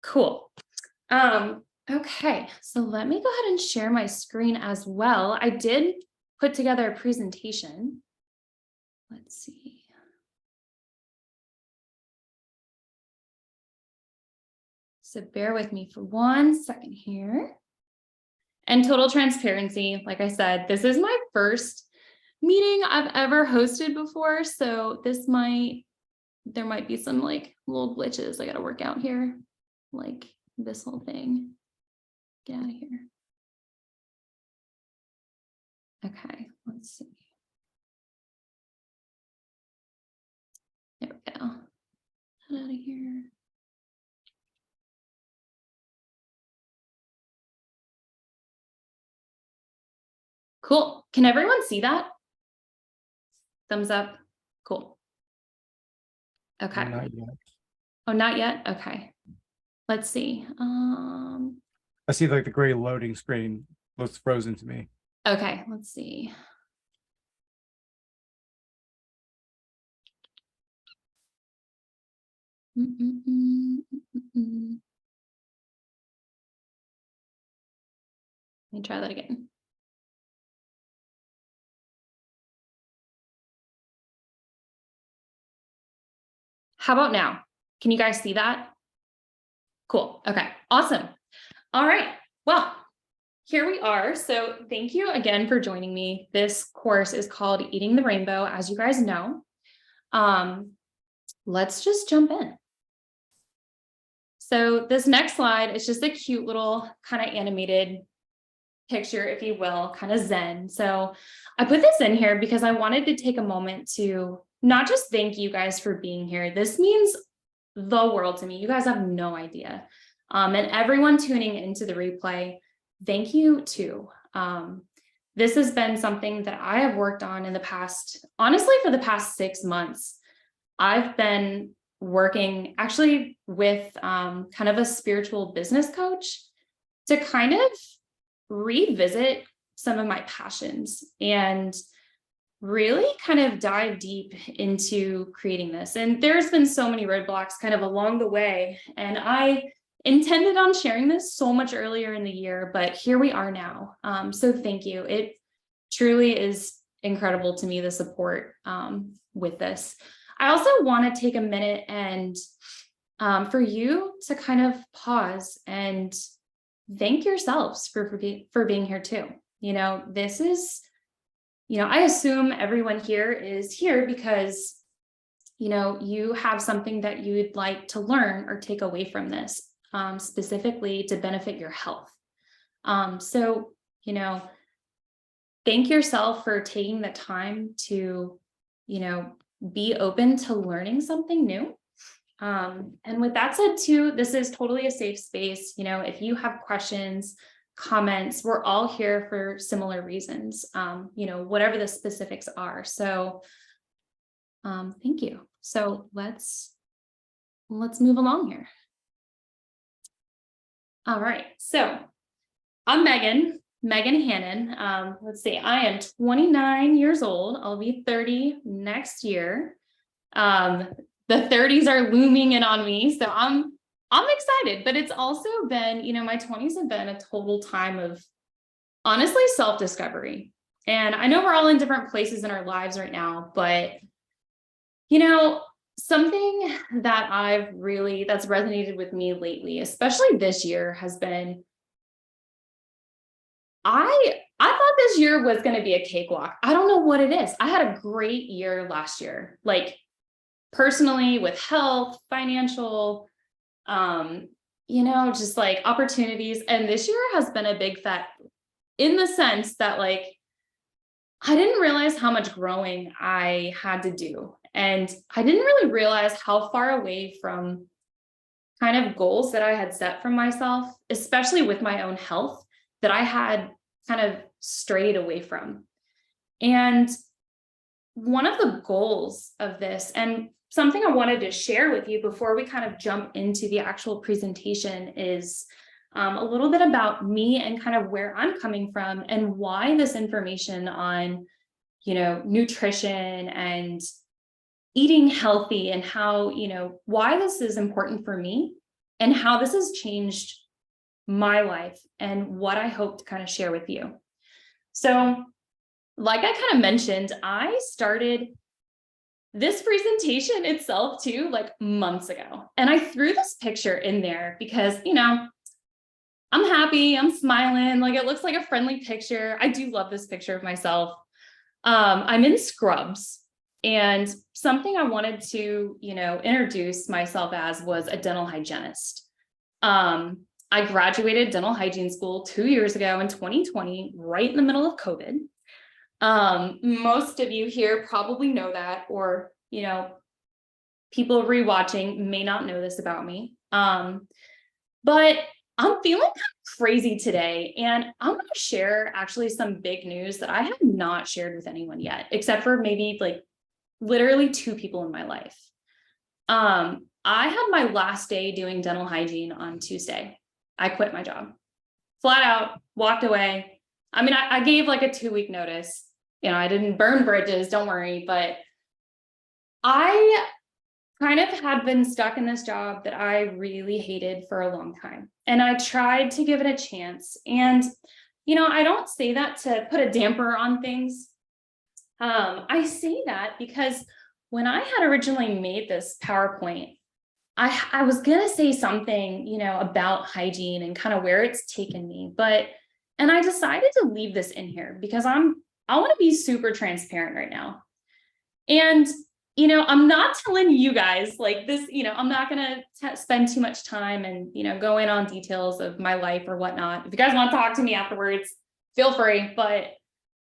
Cool. Okay, so let me go ahead and share my screen as well. I did put together a presentation. Let's see. So bear with me for 1 second here. And total transparency, like I said, this is my first meeting I've ever hosted before. So there might be some like little glitches I got to work out here, like this whole thing. Get out of here. Okay, let's see. There we go. Get out of here. Cool. Can everyone see that? Thumbs up. Cool. Okay. Not yet. Oh, not yet? Okay. Let's see. I see like the gray loading screen looks frozen to me. Okay, let's see. Let me try that again. How about now? Can you guys see that? Cool. Okay, awesome. All right. Well, here we are. So thank you again for joining me. This course is called Eating the Rainbow, as you guys know. Let's just jump in. So this next slide is just a cute little kind of animated picture, if you will, kind of zen. So I put this in here because I wanted to take a moment to not just thank you guys for being here. This means the world to me. You guys have no idea. And everyone tuning into the replay, thank you too. This has been something that I have worked on in the past, honestly, for the past 6 months. I've been working actually with kind of a spiritual business coach to kind of revisit some of my passions and really kind of dive deep into creating this. And there's been so many roadblocks kind of along the way. And I intended on sharing this so much earlier in the year, but here we are now. So thank you. It truly is incredible to me, the support with this. I also want to take a minute and for you to kind of pause and thank yourselves for being here too. You know, this is, I assume everyone here is here because, you have something that you'd like to learn or take away from this, specifically to benefit your health. So, thank yourself for taking the time to, be open to learning something new. And with that said too, this is totally a safe space. If you have questions, comments, we're all here for similar reasons, whatever the specifics are. So thank you. So let's move along here. All right. So I'm Megan Hannon. Let's see, I am 29 years old. I'll be 30 next year. The 30s are looming in on me. So I'm excited, but it's also been, my 20s have been a total time of honestly self-discovery. And I know we're all in different places in our lives right now, but something that that's resonated with me lately, especially this year, has been, I thought this year was going to be a cakewalk. I don't know what it is. I had a great year last year, like personally, with health, financial, just like opportunities. And this year has been a big fat in the sense that like, I didn't realize how much growing I had to do. And I didn't really realize how far away from kind of goals that I had set for myself, especially with my own health, that I had kind of strayed away from. And one of the goals of this, and something I wanted to share with you before we kind of jump into the actual presentation, is a little bit about me and kind of where I'm coming from and why this information on, nutrition and eating healthy and how, why this is important for me and how this has changed my life and what I hope to kind of share with you. So, like I kind of mentioned, I started this presentation itself too, like months ago. And I threw this picture in there because, I'm happy, I'm smiling, like it looks like a friendly picture. I do love this picture of myself. I'm in scrubs, and something I wanted to, introduce myself as was a dental hygienist. I graduated dental hygiene school 2 years ago in 2020, right in the middle of COVID. Most of you here probably know that, or, people rewatching may not know this about me. But I'm feeling kind of crazy today, and I'm going to share actually some big news that I have not shared with anyone yet, except for maybe like literally 2 people in my life. I had my last day doing dental hygiene on Tuesday. I quit my job, flat out, walked away. I mean, I gave like a 2-week notice. I didn't burn bridges, don't worry, but I kind of had been stuck in this job that I really hated for a long time. And I tried to give it a chance. And, I don't say that to put a damper on things. I say that because when I had originally made this PowerPoint, I was going to say something, about hygiene and kind of where it's taken me, and I decided to leave this in here because I want to be super transparent right now. And, I'm not telling you guys like this, I'm not going to spend too much time and, go in on details of my life or whatnot. If you guys want to talk to me afterwards, feel free, but,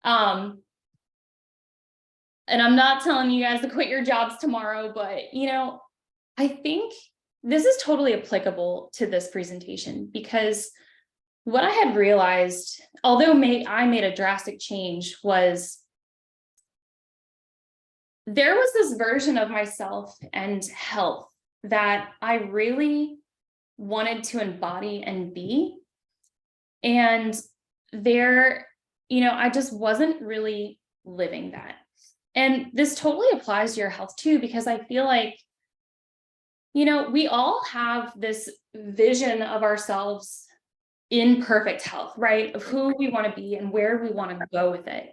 and I'm not telling you guys to quit your jobs tomorrow, but, I think this is totally applicable to this presentation because what I had realized, although I made a drastic change, was there was this version of myself and health that I really wanted to embody and be. And I just wasn't really living that. And this totally applies to your health too, because I feel like, we all have this vision of ourselves in perfect health, right? Of who we want to be and where we want to go with it.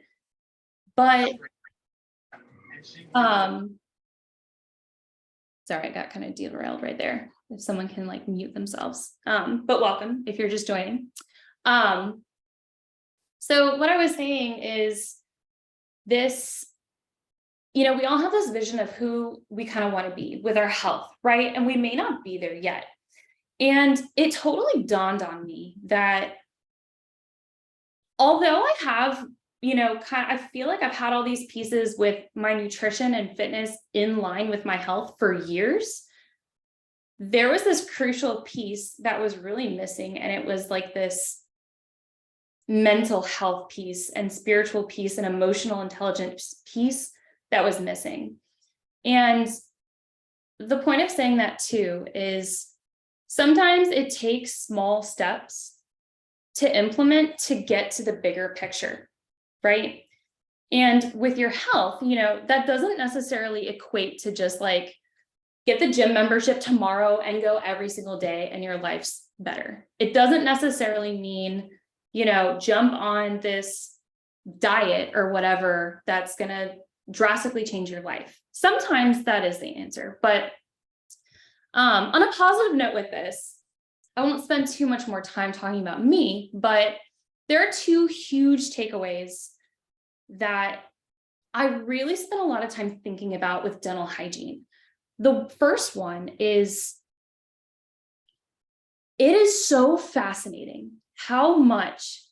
But sorry, I got kind of derailed right there. If someone can like mute themselves. But welcome if you're just joining. So what I was saying is this, we all have this vision of who we kind of want to be with our health, right? And we may not be there yet. And it totally dawned on me that although I have, I feel like I've had all these pieces with my nutrition and fitness in line with my health for years, there was this crucial piece that was really missing. And it was like this mental health piece and spiritual piece and emotional intelligence piece that was missing. And the point of saying that too is sometimes it takes small steps to implement to get to the bigger picture, right? And with your health, that doesn't necessarily equate to just like get the gym membership tomorrow and go every single day and your life's better. It doesn't necessarily mean, jump on this diet or whatever that's going to drastically change your life. Sometimes that is the answer, but on a positive note with this, I won't spend too much more time talking about me, but there are 2 huge takeaways that I really spent a lot of time thinking about with dental hygiene. The first one is, it is so fascinating how much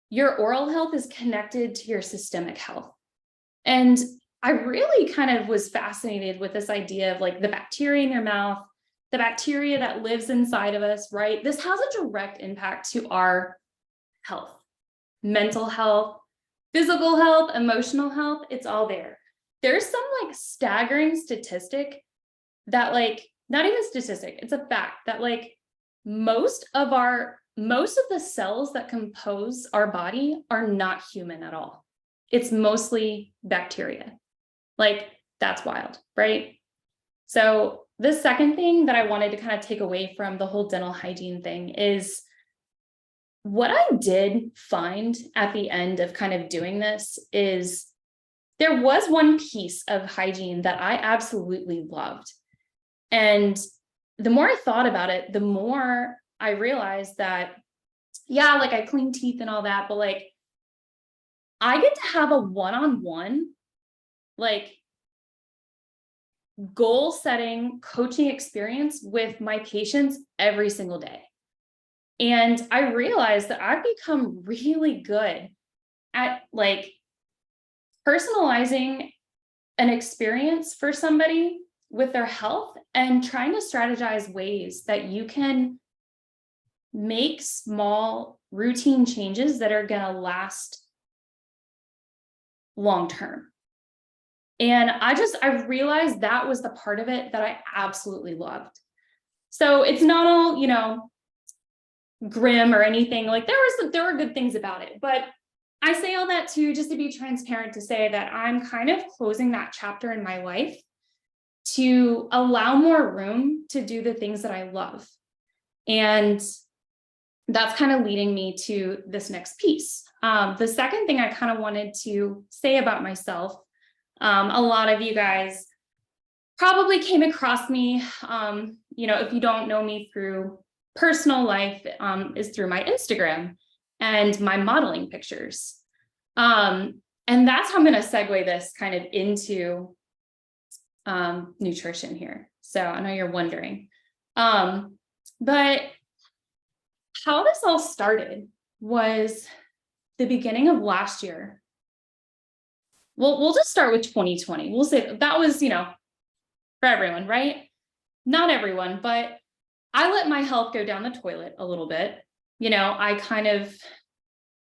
your oral health is connected to your systemic health. And I really kind of was fascinated with this idea of like the bacteria in your mouth, the bacteria that lives inside of us, right? This has a direct impact to our health, mental health, physical health, emotional health. It's all there. There's some like staggering statistic that like, not even statistic, it's a fact that like most of the cells that compose our body are not human at all. It's mostly bacteria. Like, that's wild, right? So the second thing that I wanted to kind of take away from the whole dental hygiene thing is what I did find at the end of kind of doing this is there was one piece of hygiene that I absolutely loved. And the more I thought about it, the more I realized that, yeah, like I clean teeth and all that, but like I get to have a one-on-one, like goal setting coaching experience with my patients every single day. And I realized that I've become really good at like personalizing an experience for somebody with their health and trying to strategize ways that you can make small routine changes that are going to last long term. And I realized that was the part of it that I absolutely loved. So it's not all, you know, grim or anything. Like there were good things about it, but I say all that too, just to be transparent, to say that I'm kind of closing that chapter in my life to allow more room to do the things that I love. And that's kind of leading me to this next piece. The second thing I kind of wanted to say about myself, a lot of you guys probably came across me, you know, if you don't know me through personal life, is through my Instagram and my modeling pictures. And that's how I'm going to segue this kind of into nutrition here. So I know you're wondering, but how this all started was the beginning of last year. We'll just start with 2020. We'll say that was, you know, for everyone, right? Not everyone, but I let my health go down the toilet a little bit. You know, I kind of,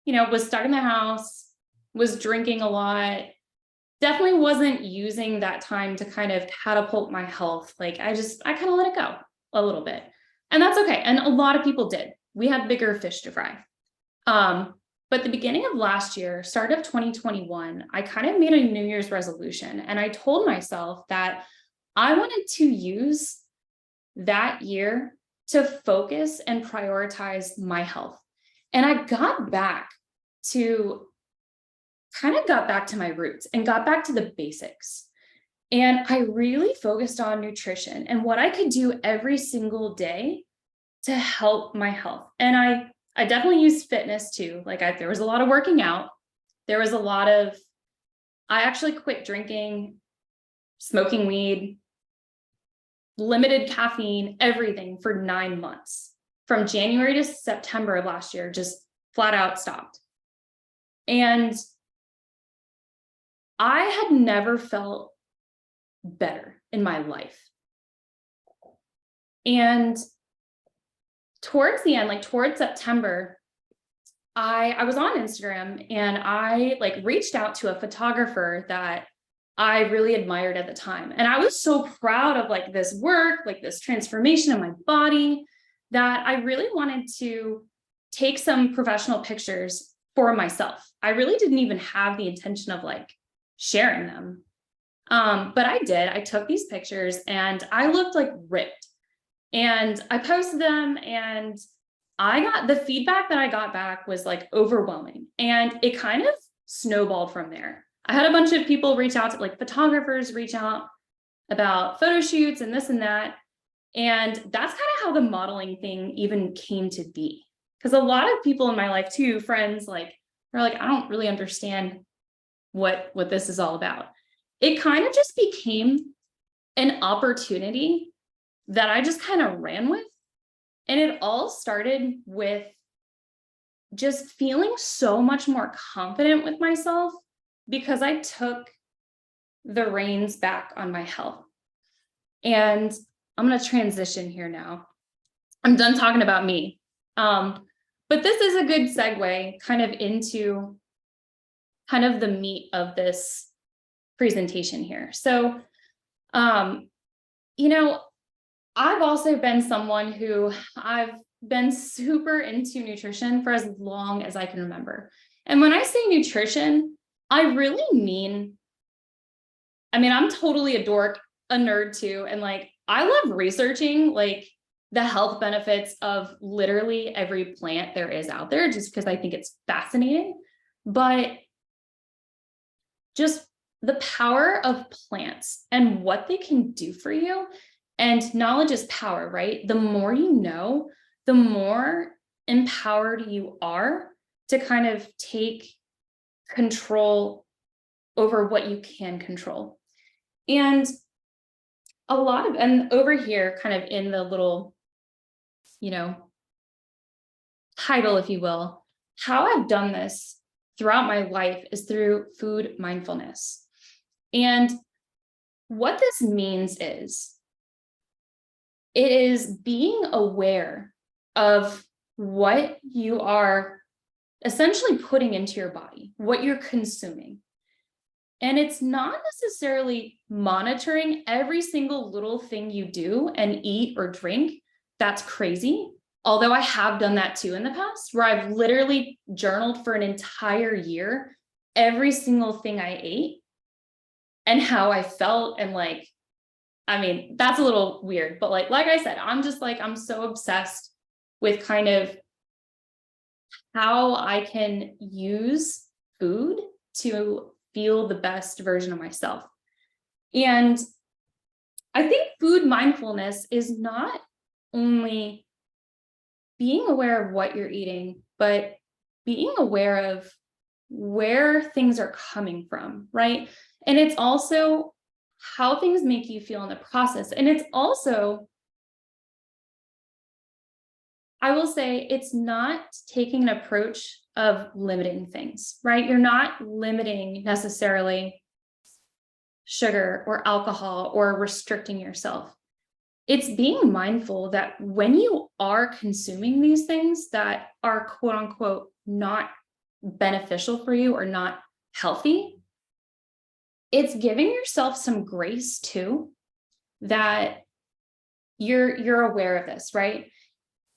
you know, was stuck in the house, was drinking a lot, definitely wasn't using that time to kind of catapult my health. Like I kind of let it go a little bit, and that's okay. And a lot of people did. We had bigger fish to fry. But the beginning of last year, start of 2021, I kind of made a New Year's resolution, and I told myself that I wanted to use that year to focus and prioritize my health. And I got back to my roots and got back to the basics. And I really focused on nutrition and what I could do every single day to help my health. And I definitely used fitness too. Like there was a lot of working out. There was a lot of, I actually quit drinking, smoking weed, limited caffeine, everything for 9 months. From January to September of last year, just flat out stopped. And I had never felt better in my life. And towards the end, like towards September, I was on Instagram and I like reached out to a photographer that I really admired at the time. And I was so proud of like this work, like this transformation in my body, that I really wanted to take some professional pictures for myself. I really didn't even have the intention of like sharing them. But I did. I took these pictures and I looked like ripped. And I posted them, and the feedback that I got back was like overwhelming. And it kind of snowballed from there. I had a bunch of people reach out to, like photographers reach out about photo shoots and this and that. And that's kind of how the modeling thing even came to be. Because a lot of people in my life too, friends, like, are like, I don't really understand what this is all about. It kind of just became an opportunity that I just kind of ran with. And it all started with just feeling so much more confident with myself because I took the reins back on my health. And I'm going to transition here now. I'm done talking about me. But this is a good segue kind of into kind of the meat of this presentation here. So, you know, I've also been someone who I've been super into nutrition for as long as I can remember. And when I say nutrition, I really mean, I'm totally a dork, a nerd too. And like, I love researching like the health benefits of literally every plant there is out there, just because I think it's fascinating. But just the power of plants and what they can do for you. And knowledge is power, right? The more you know, the more empowered you are to kind of take control over what you can control. And and over here, kind of in the little, title, if you will, how I've done this throughout my life is through food mindfulness. And what this means is, it is being aware of what you are essentially putting into your body, what you're consuming. And it's not necessarily monitoring every single little thing you do and eat or drink. That's crazy. Although I have done that too in the past, where I've literally journaled for an entire year, every single thing I ate and how I felt. And like, I mean, that's a little weird, but like I said, I'm so obsessed with kind of how I can use food to feel the best version of myself. And I think food mindfulness is not only being aware of what you're eating, but being aware of where things are coming from, right? And it's also how things make you feel in the process. And it's also, I will say, it's not taking an approach of limiting things, right? You're not limiting necessarily sugar or alcohol or restricting yourself. It's being mindful that when you are consuming these things that are quote unquote not beneficial for you or not healthy, it's giving yourself some grace too, that you're aware of this, right?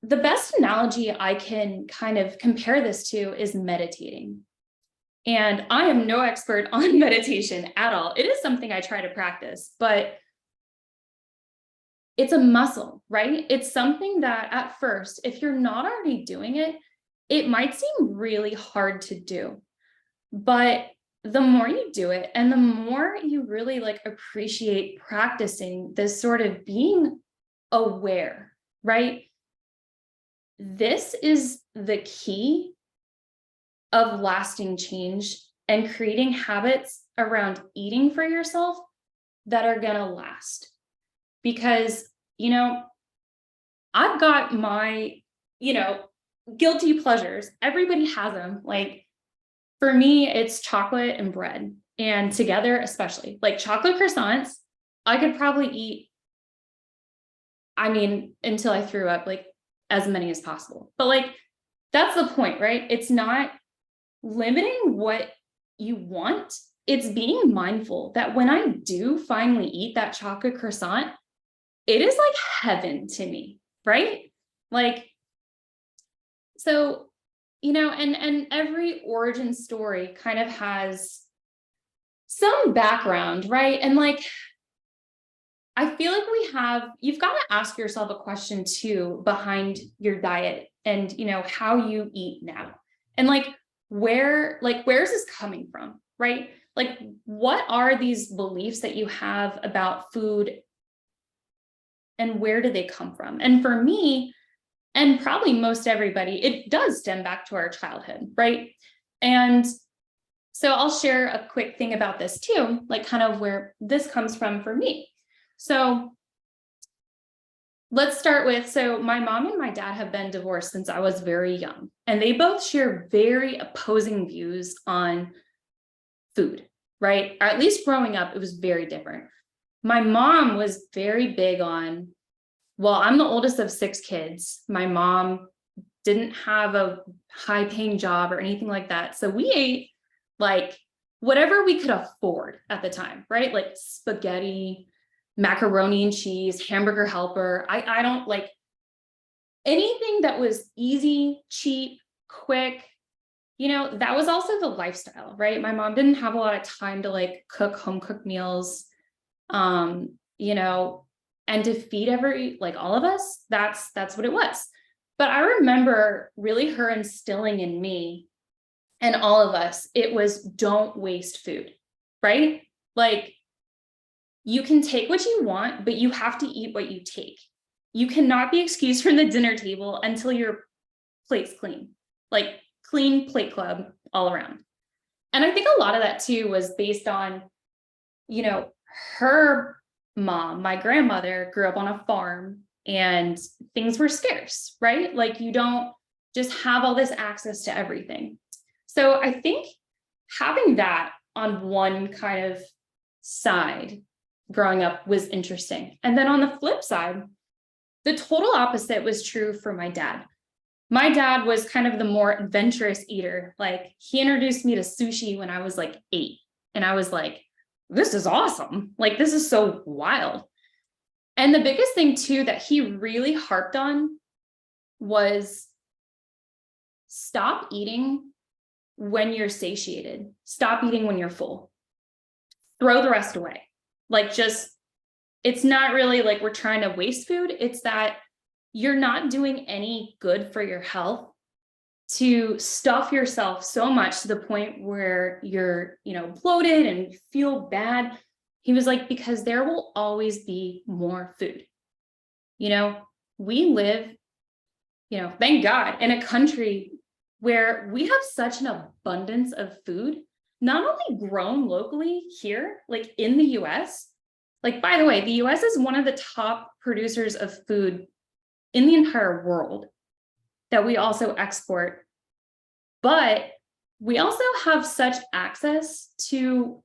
The best analogy I can kind of compare this to is meditating. And I am no expert on meditation at all. It is something I try to practice, but it's a muscle, right? It's something that at first, if you're not already doing it, it might seem really hard to do. But the more you do it and the more you really like appreciate practicing this sort of being aware, right? This is the key of lasting change and creating habits around eating for yourself that are going to last. Because, I've got my, guilty pleasures. Everybody has them. Like for me, it's chocolate and bread, and together, especially like chocolate croissants, I could probably eat, until I threw up, like as many as possible. But like, that's the point, right? It's not limiting what you want. It's being mindful that when I do finally eat that chocolate croissant, it is like heaven to me, right? Like, so, and every origin story kind of has some background, right? And like, I feel like you've got to ask yourself a question too behind your diet and, how you eat now. And like, where's this coming from, right? Like, what are these beliefs that you have about food and where do they come from? And for me, and probably most everybody, it does stem back to our childhood, right? And so I'll share a quick thing about this too, like kind of where this comes from for me. So let's start with, so my mom and my dad have been divorced since I was very young, and they both share very opposing views on food, right? Or at least growing up, it was very different. My mom was very big on, well, I'm the oldest of 6 kids. My mom didn't have a high paying job or anything like that. So we ate like whatever we could afford at the time, right? Like spaghetti, macaroni and cheese, hamburger helper. I don't like anything that was easy, cheap, quick. That was also the lifestyle, right? My mom didn't have a lot of time to like cook home cooked meals. and to feed like all of us, that's what it was. But I remember really her instilling in me and all of us, it was don't waste food, right? Like, you can take what you want, but you have to eat what you take. You cannot be excused from the dinner table until your plate's clean, like clean plate club all around. And I think a lot of that too was based on, you know, her mom, my grandmother, grew up on a farm and things were scarce, right? Like, you don't just have all this access to everything. So I think having that on one kind of side growing up was interesting. And then on the flip side, the total opposite was true for my dad. My dad was kind of the more adventurous eater. Like, he introduced me to sushi when I was like 8. And I was like, this is awesome. Like, this is so wild. And the biggest thing too that he really harped on was stop eating when you're satiated. Stop eating when you're full. Throw the rest away. Like, just, it's not really like we're trying to waste food. It's that you're not doing any good for your health to stuff yourself so much to the point where you're, bloated and you feel bad. He was like, because there will always be more food. We live, thank God, in a country where we have such an abundance of food, not only grown locally here, like in the US. Like, by the way, the US is one of the top producers of food in the entire world that we also export. But we also have such access to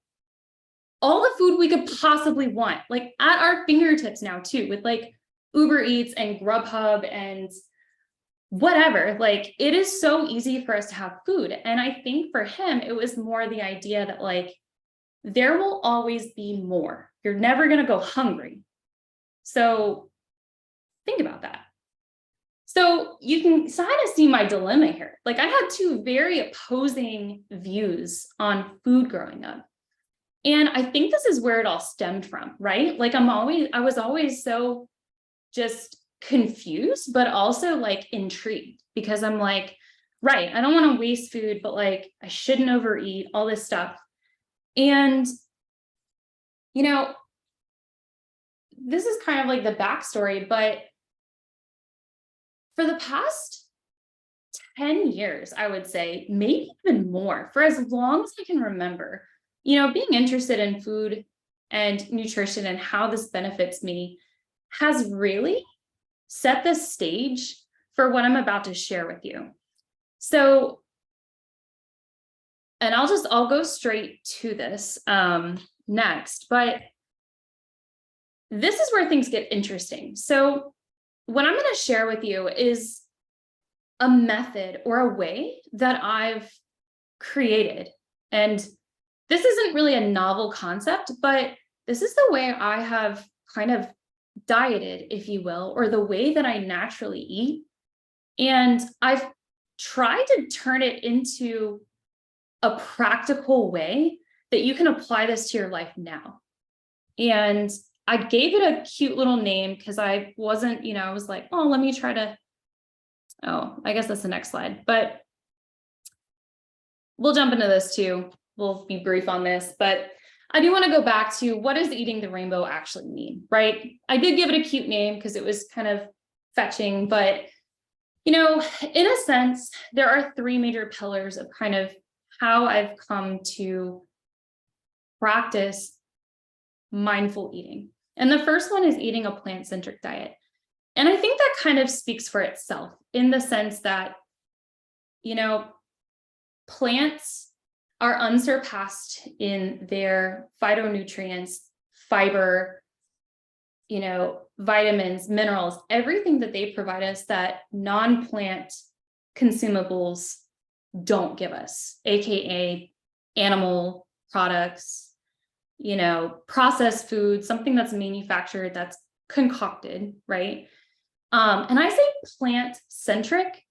all the food we could possibly want, like at our fingertips now too, with like Uber Eats and Grubhub and whatever. Like, it is so easy for us to have food. And I think for him, it was more the idea that like, there will always be more. You're never going to go hungry. So think about that. So you can kind of see my dilemma here. Like, I had two very opposing views on food growing up. And I think this is where it all stemmed from, right? Like, I was always so just confused, but also like intrigued, because I'm like, right, I don't want to waste food, but like, I shouldn't overeat, all this stuff. And, this is kind of like the backstory, but for the past 10 years, I would say, maybe even more, for as long as I can remember, being interested in food and nutrition and how this benefits me has really set the stage for what I'm about to share with you. So, and I'll go straight to this next, but this is where things get interesting. So what I'm going to share with you is a method or a way that I've created. And this isn't really a novel concept, but this is the way I have kind of dieted, if you will, or the way that I naturally eat. And I've tried to turn it into a practical way that you can apply this to your life now. And I gave it a cute little name because I wasn't, I was like, oh, let me try to, I guess that's the next slide, but we'll jump into this too. We'll be brief on this, but I do want to go back to, what does eating the rainbow actually mean, right? I did give it a cute name because it was kind of fetching, but, in a sense, there are 3 major pillars of kind of how I've come to practice mindful eating. And the first one is eating a plant-centric diet. And I think that kind of speaks for itself in the sense that, plants are unsurpassed in their phytonutrients, fiber, vitamins, minerals, everything that they provide us that non-plant consumables don't give us, AKA animal products, processed food, something that's manufactured, that's concocted, right? And I say plant-centric,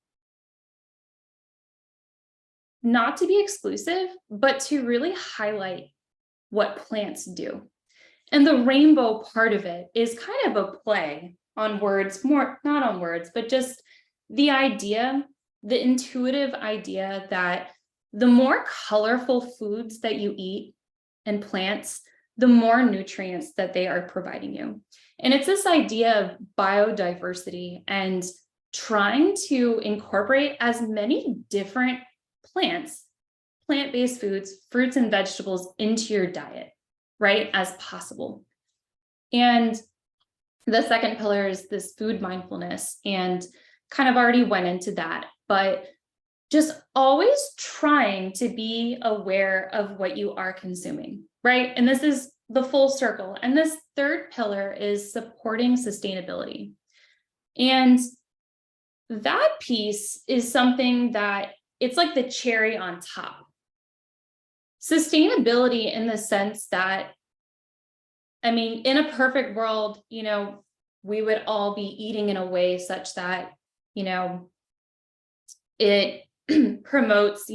not to be exclusive, but to really highlight what plants do. And the rainbow part of it is kind of a play on words, more not on words, but just the idea, the intuitive idea that the more colorful foods that you eat and plants, the more nutrients that they are providing you. And it's this idea of biodiversity and trying to incorporate as many different plants, plant-based foods, fruits and vegetables into your diet, right, as possible. And the second pillar is this food mindfulness, and kind of already went into that, but just always trying to be aware of what you are consuming, right? And this is the full circle. And this third pillar is supporting sustainability. And that piece is something that it's like the cherry on top. Sustainability in the sense that, I mean, in a perfect world, you know, we would all be eating in a way such that, you know, it promotes,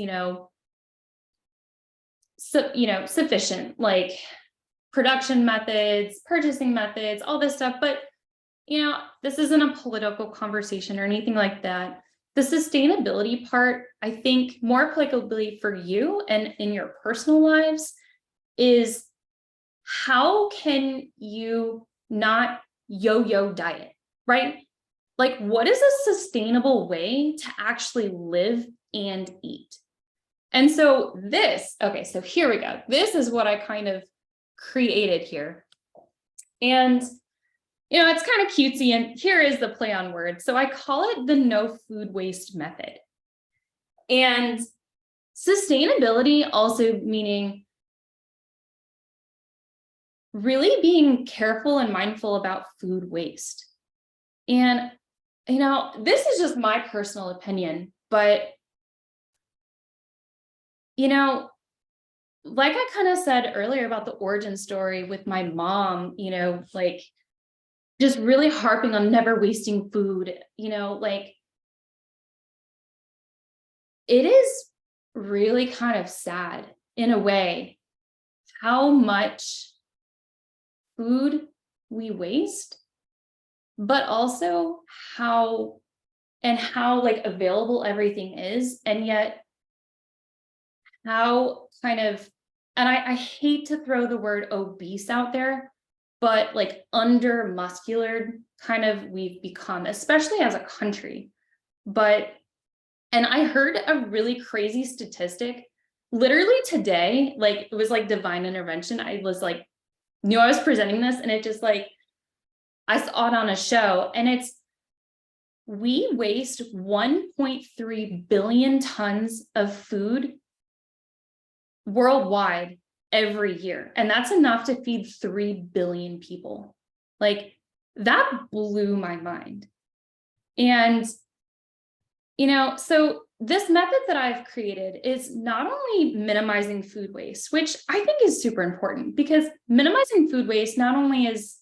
sufficient, like production methods, purchasing methods, all this stuff. But, this isn't a political conversation or anything like that. The sustainability part, I think more applicably for you and in your personal lives, is how can you not yo-yo diet, right? Like, what is a sustainable way to actually live and eat? And so so here we go. This is what I kind of created here. And, it's kind of cutesy, and here is the play on words. So I call it the no food waste method. And sustainability also meaning really being careful and mindful about food waste. And, this is just my personal opinion, but, like I kind of said earlier about the origin story with my mom, like just really harping on never wasting food, like it is really kind of sad in a way how much food we waste, but also how like available everything is, and yet how kind of, and I hate to throw the word obese out there, but like under muscular kind of we've become, especially as a country. And I heard a really crazy statistic literally today, like it was like divine intervention. I was like, knew I was presenting this, and it just like, I saw it on a show, and we waste 1.3 billion tons of food worldwide every year. And that's enough to feed 3 billion people. Like, that blew my mind. And, so this method that I've created is not only minimizing food waste, which I think is super important, because minimizing food waste not only is,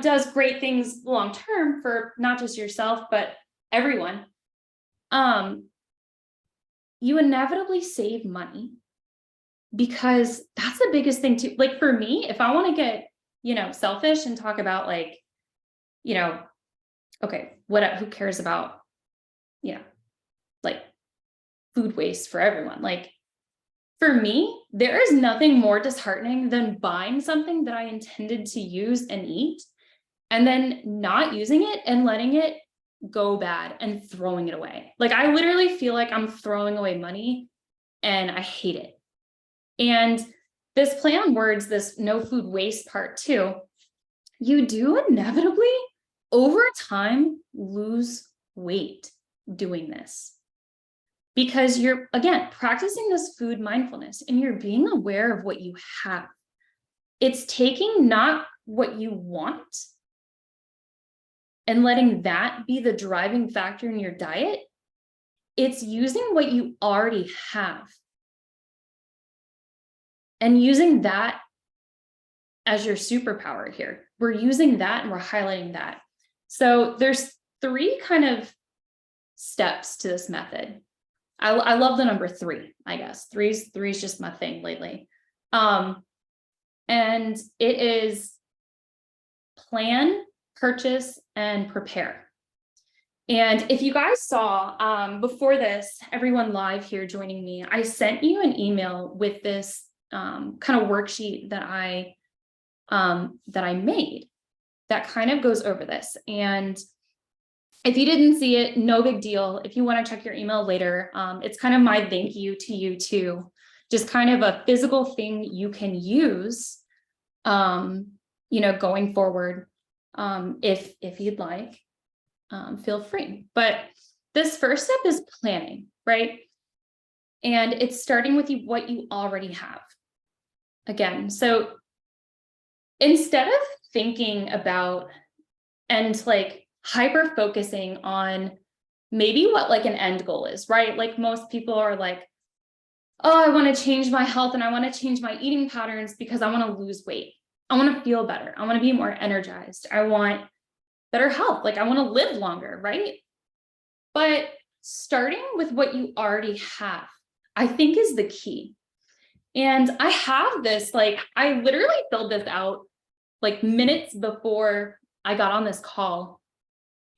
does great things long-term for not just yourself, but everyone. You inevitably save money, because that's the biggest thing too. Like for me, if I want to get, selfish and talk about like, okay, who cares about, like food waste for everyone? Like for me, there is nothing more disheartening than buying something that I intended to use and eat, and then not using it and letting it go bad and throwing it away. Like I literally feel like I'm throwing away money, and I hate it. And this play on words, this no food waste part too, you do inevitably over time lose weight doing this, because you're, again, practicing this food mindfulness and you're being aware of what you have. It's taking not what you want and letting that be the driving factor in your diet. It's using what you already have and using that as your superpower here. We're using that and we're highlighting that. So there's 3 kind of steps to this method. I love the number 3, I guess. Three is just my thing lately. And it is plan, purchase, and prepare. And if you guys saw before this, everyone live here joining me, I sent you an email with this kind of worksheet that I made that kind of goes over this. And if you didn't see it, no big deal. If you want to check your email later, it's kind of my thank you to you too. Just kind of a physical thing you can use, going forward, if you'd like. Feel free. But this first step is planning, right? And it's starting with what you already have. Again, so instead of thinking about and like hyper focusing on maybe what like an end goal is, right? Like most people are like, oh, I want to change my health and I want to change my eating patterns because I want to lose weight. I want to feel better. I want to be more energized. I want better health. Like I want to live longer, right? But starting with what you already have, I think is the key. And I have this, like, I literally filled this out like minutes before I got on this call.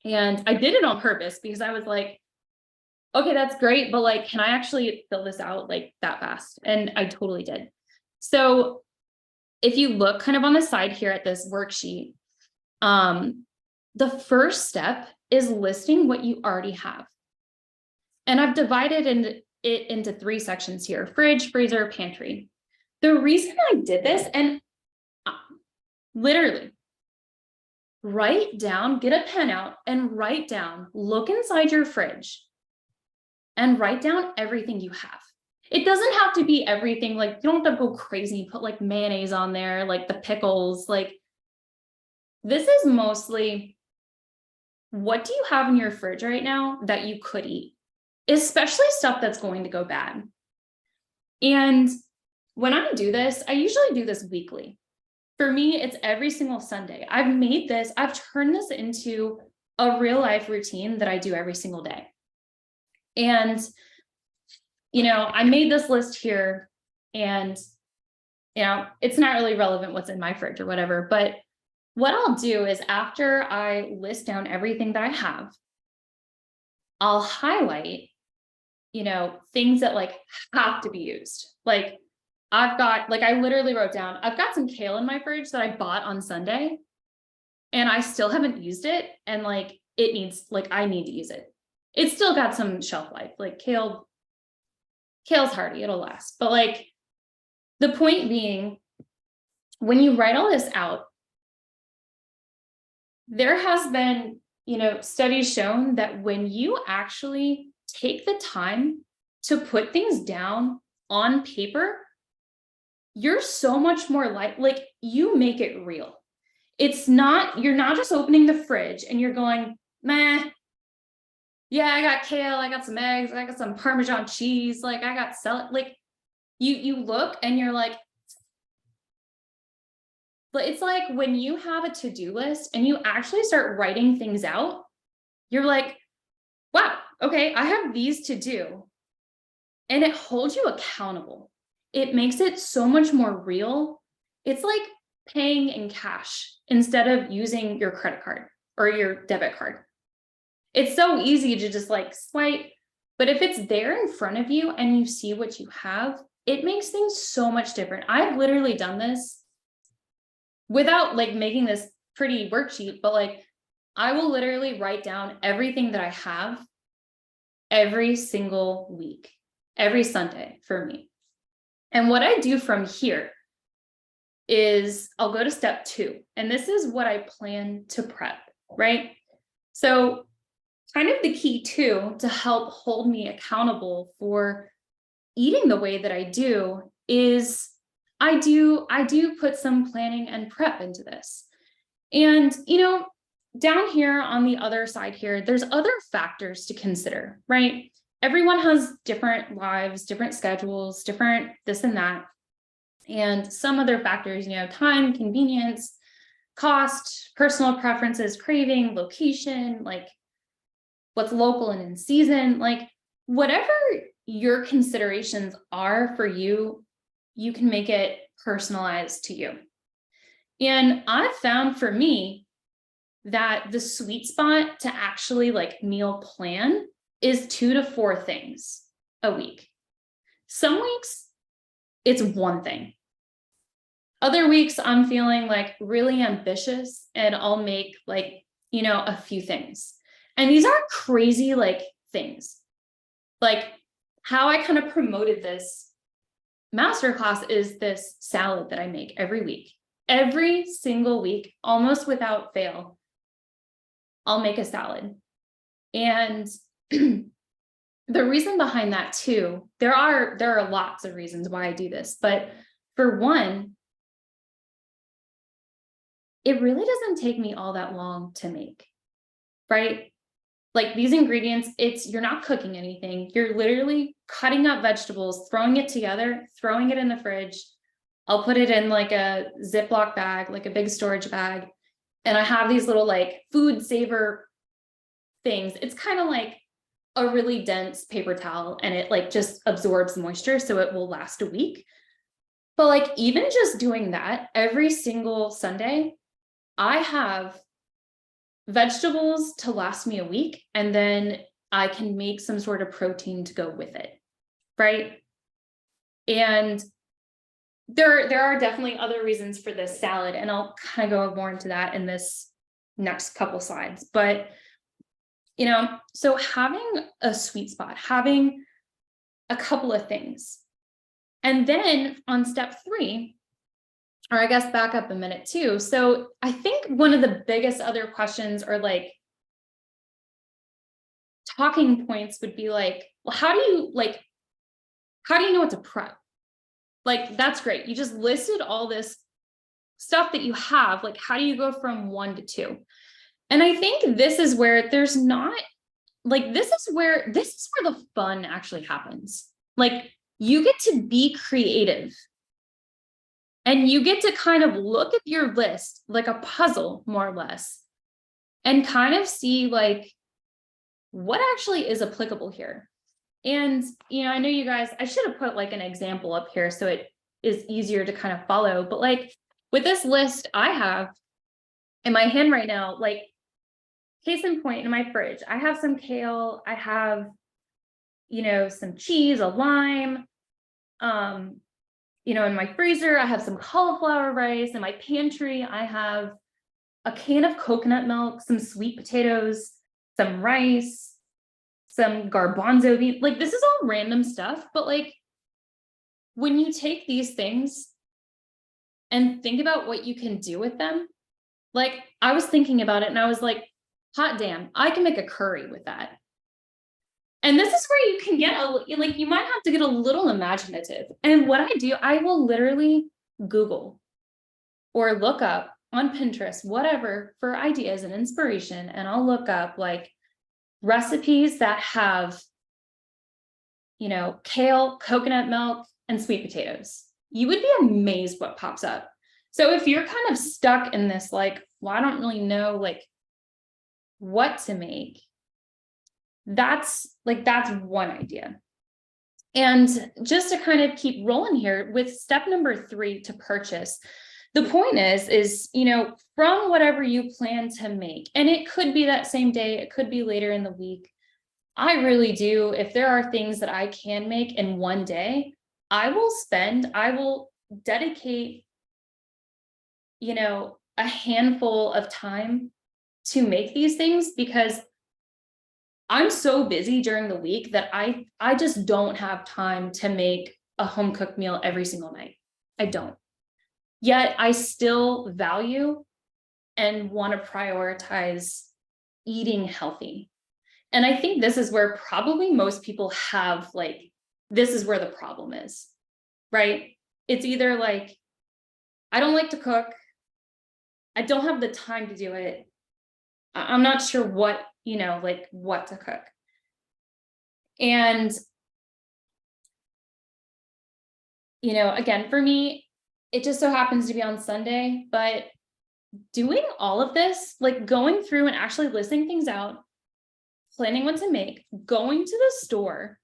And I did it on purpose because I was like, okay, that's great, but like, can I actually fill this out like that fast? And I totally did. So if you look kind of on the side here at this worksheet, the first step is listing what you already have. And I've divided it into 3 sections here: fridge, freezer, pantry. The reason I did this, and literally write down, get a pen out and write down, look inside your fridge and write down everything you have. It doesn't have to be everything. Like you don't have to go crazy, put like mayonnaise on there, like the pickles. Like this is mostly, what do you have in your fridge right now that you could eat, especially stuff that's going to go bad. And when I do this, I usually do this weekly. For me, it's every single Sunday. I've turned this into a real life routine that I do every single day. And, I made this list here and, it's not really relevant what's in my fridge or whatever, but what I'll do is after I list down everything that I have, I'll highlight, things that like have to be used. Like I literally wrote down, I've got some kale in my fridge that I bought on Sunday and I still haven't used it. And like, I need to use it. It's still got some shelf life. Like kale's hardy, it'll last. But like the point being, when you write all this out, there has been, studies shown that when you actually take the time to put things down on paper, you're so much more like you make it real. You're not just opening the fridge and you're going, meh, yeah, I got kale, I got some eggs, I got some Parmesan cheese, like I got celery. Like you look and you're like, but it's like when you have a to-do list and you actually start writing things out, you're like, wow, okay, I have these to do. And it holds you accountable. It makes it so much more real. It's like paying in cash instead of using your credit card or your debit card. It's so easy to just like swipe, but if it's there in front of you and you see what you have, it makes things so much different. I've literally done this without like making this pretty worksheet, but like I will literally write down everything that I have every single week, every Sunday for me. And what I do from here is I'll go to step 2, and this is what I plan to prep, right? So kind of the key too, to help hold me accountable for eating the way that I do is I do put some planning and prep into this. And, down here on the other side here, there's other factors to consider, right? Everyone has different lives, different schedules, different this and that. And some other factors, time, convenience, cost, personal preferences, craving, location, like what's local and in season, like whatever your considerations are for you, you can make it personalized to you. And I've found for me that the sweet spot to actually like meal plan is 2 to 4 things a week. Some weeks it's one thing. Other weeks I'm feeling like really ambitious and I'll make like, you know, a few things. And these aren't crazy like things. Like how I kind of promoted this masterclass is this salad that I make every week. Every single week, almost without fail, I'll make a salad. And the reason behind that too, there are lots of reasons why I do this, but for one, it really doesn't take me all that long to make, right? Like these ingredients, you're not cooking anything. You're literally cutting up vegetables, throwing it together, throwing it in the fridge. I'll put it in like a Ziploc bag, like a big storage bag. And I have these little like food saver things. It's kind of like a really dense paper towel and it like just absorbs moisture so it will last a week. But like even just doing that every single Sunday, I have vegetables to last me a week, and then I can make some sort of protein to go with it, right? And there are definitely other reasons for this salad, and I'll kind of go more into that in this next couple slides. But, you know, so having a sweet spot, having a couple of things. And then on step 3, or I guess back up a minute too. So I think one of the biggest other questions or like talking points would be like, well, how do you know what to prep? Like, that's great. You just listed all this stuff that you have. Like, how do you go from 1 to 2? And I think this is where there's not like, this is where the fun actually happens. Like, you get to be creative. And you get to kind of look at your list like a puzzle, more or less, and kind of see like what actually is applicable here. And, you know, I know you guys, I should have put like an example up here so it is easier to kind of follow. But like with this list I have in my hand right now, like case in point, in my fridge, I have some kale, I have, you know, some cheese, a lime, you know, in my freezer, I have some cauliflower rice. In my pantry, I have a can of coconut milk, some sweet potatoes, some rice, some garbanzo beans. Like, this is all random stuff, but like, when you take these things and think about what you can do with them, like, I was thinking about it and I was like, hot damn, I can make a curry with that. And this is where you can get like, you might have to get a little imaginative. And what I do, I will literally Google or look up on Pinterest, whatever, for ideas and inspiration. And I'll look up like recipes that have, you know, kale, coconut milk, and sweet potatoes. You would be amazed what pops up. So if you're kind of stuck in this, like, well, I don't really know like what to make, that's one idea. And just to kind of keep rolling here with step number 3 to purchase, the point is, you know, from whatever you plan to make, and it could be that same day, it could be later in the week. I really do, if there are things that I can make in one day, I will dedicate, you know, a handful of time to make these things, because I'm so busy during the week that I just don't have time to make a home cooked meal every single night. I don't. Yet I still value and want to prioritize eating healthy. And I think this is where probably most people have like, this is where the problem is, right? It's either like, I don't like to cook, I don't have the time to do it, I'm not sure what, you know, like what to cook. And, you know, again, for me, it just so happens to be on Sunday, but doing all of this, like going through and actually listing things out, planning what to make, going to the store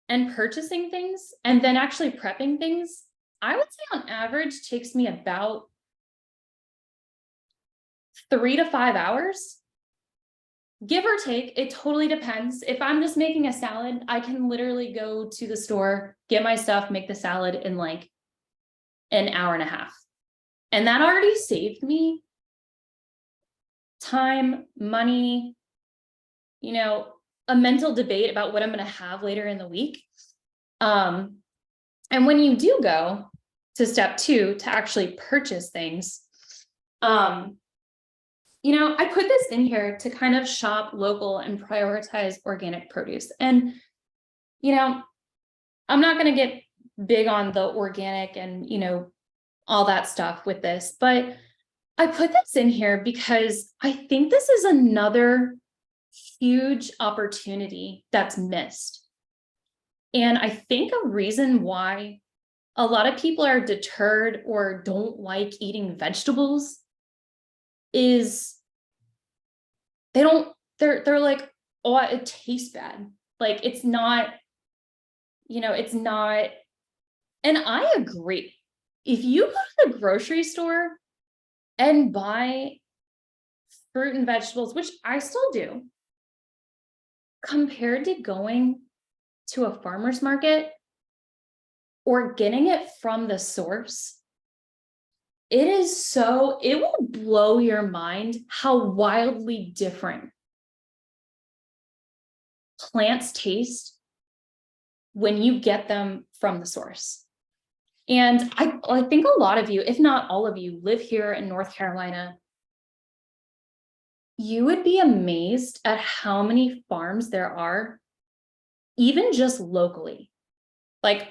and purchasing things, and then actually prepping things, I would say on average takes me about 3 to 5 hours. Give or take, it totally depends. If I'm just making a salad, I can literally go to the store, get my stuff, make the salad in like an hour and a half. And that already saved me time, money, you know, a mental debate about what I'm going to have later in the week. And when you do go to step 2 to actually purchase things, you know, I put this in here to kind of shop local and prioritize organic produce. And, you know, I'm not going to get big on the organic and, you know, all that stuff with this, but I put this in here because I think this is another huge opportunity that's missed. And I think a reason why a lot of people are deterred or don't like eating vegetables is they're like, oh, it tastes bad. Like it's not, you know, it's not. And I agree. If you go to the grocery store and buy fruit and vegetables, which I still do, compared to going to a farmer's market or getting it from the source, it will blow your mind how wildly different plants taste when you get them from the source. And I think a lot of you, if not all of you, live here in North Carolina. You would be amazed at how many farms there are, even just locally. Like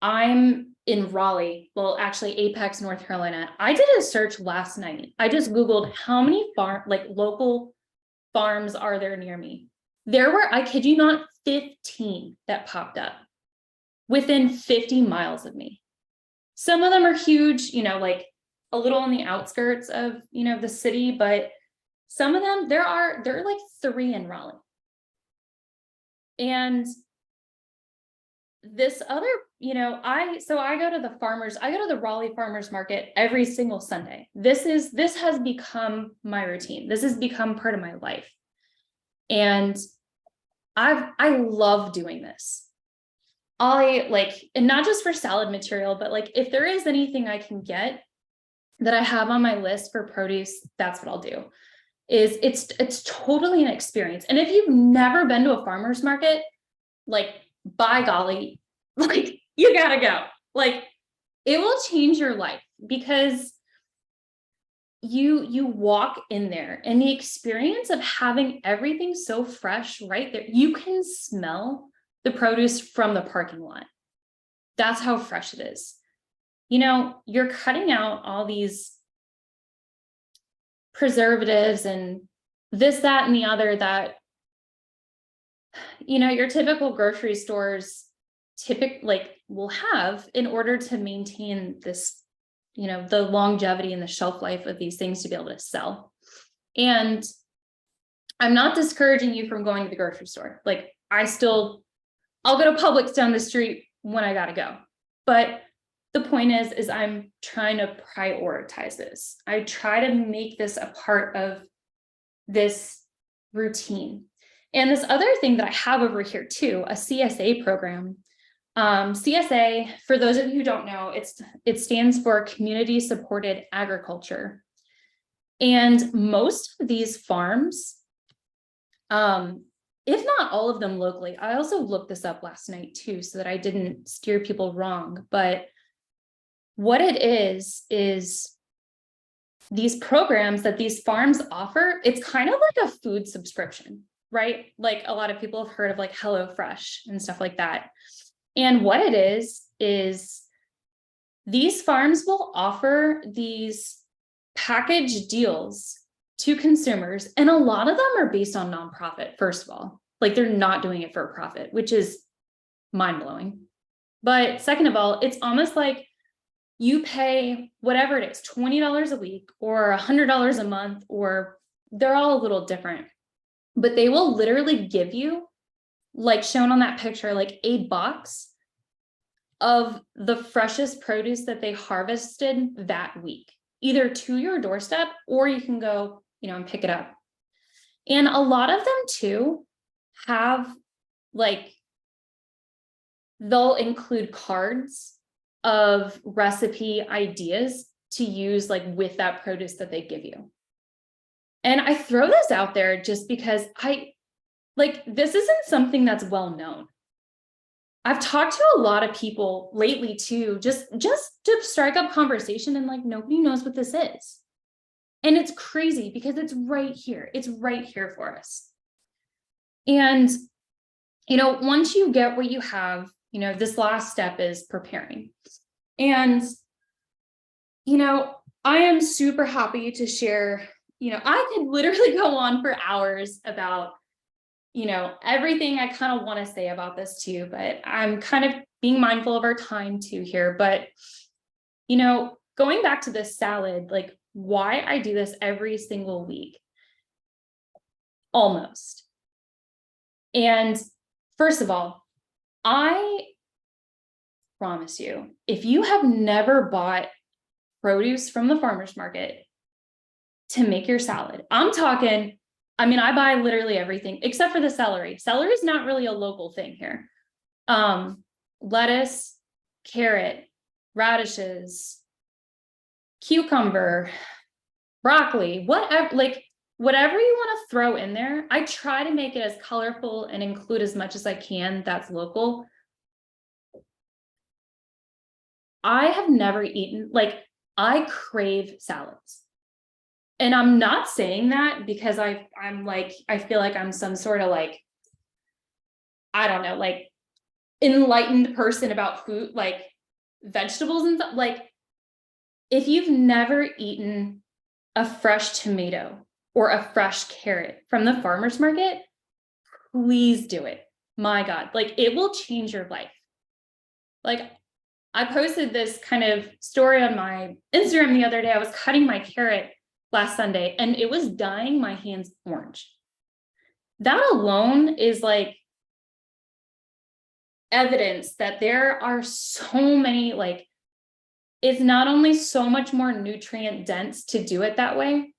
I'm in Raleigh, well, actually Apex, North Carolina. I did a search last night. I just Googled how many local farms are there near me. There were, I kid you not, 15 that popped up within 50 miles of me. Some of them are huge, you know, like a little on the outskirts of, you know, the city, but some of them, there are like 3 in Raleigh. And this other, you know, I go to the Raleigh farmers market every single Sunday. This has become my routine. This has become part of my life. And I love doing this. And not just for salad material, but like if there is anything I can get that I have on my list for produce, that's what I'll do. It's totally an experience. And if you've never been to a farmer's market, like by golly, like you gotta go. Like it will change your life because you walk in there and the experience of having everything so fresh right there, you can smell the produce from the parking lot. That's how fresh it is. You know, you're cutting out all these preservatives and this, that, and the other that, you know, your typical grocery stores will have in order to maintain this, you know, the longevity and the shelf life of these things to be able to sell. And I'm not discouraging you from going to the grocery store. Like I'll go to Publix down the street when I gotta go. But the point is I'm trying to prioritize this. I try to make this a part of this routine. And this other thing that I have over here too, a CSA program. CSA, for those of you who don't know, it stands for Community Supported Agriculture. And most of these farms, if not all of them locally, I also looked this up last night too, so that I didn't steer people wrong. But what it is these programs that these farms offer, it's kind of like a food subscription, right? Like a lot of people have heard of like HelloFresh and stuff like that. And what it is these farms will offer these package deals to consumers. And a lot of them are based on nonprofit, first of all. Like they're not doing it for a profit, which is mind-blowing. But second of all, it's almost like you pay whatever it is, $20 a week or $100 a month, or they're all a little different. But they will literally give you, like shown on that picture, like a box of the freshest produce that they harvested that week, either to your doorstep or you can go, and pick it up. And a lot of them too have like, they'll include cards of recipe ideas to use like with that produce that they give you. And I throw this out there just because this isn't something that's well known. I've talked to a lot of people lately too, just to strike up conversation, and like nobody knows what this is. And it's crazy because it's right here. It's right here for us. And, once you get what you have, this last step is preparing. And, I am super happy to share, I could literally go on for hours about, everything I kind of want to say about this too, but I'm kind of being mindful of our time too here. But, going back to this salad, like why I do this every single week, almost. And first of all, I promise you, if you have never bought produce from the farmer's market to make your salad, I buy literally everything except for the celery. Celery is not really a local thing here. Lettuce, carrot, radishes, cucumber, broccoli, whatever you want to throw in there. I try to make it as colorful and include as much as I can that's local. I have never eaten, I crave salads. And I'm not saying that because I feel like I'm some sort of I don't know, enlightened person about food, vegetables and stuff. If you've never eaten a fresh tomato or a fresh carrot from the farmer's market, please do it. My God, it will change your life. I posted this kind of story on my Instagram the other day. I was cutting my carrot last Sunday and it was dyeing my hands orange. That alone is evidence that there are so many, it's not only so much more nutrient dense to do it that way,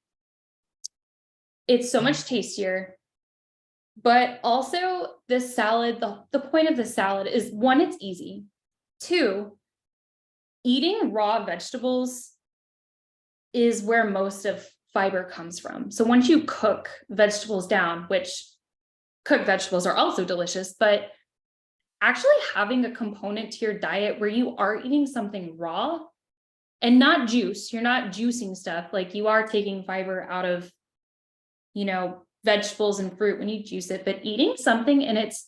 it's so much tastier, but also the salad, the point of the salad is, one, it's easy. Two, eating raw vegetables is where most of fiber comes from. So once you cook vegetables down, which cooked vegetables are also delicious, but actually having a component to your diet where you are eating something raw and not juice, you're not juicing stuff, you are taking fiber out of, vegetables and fruit when you juice it, but eating something in its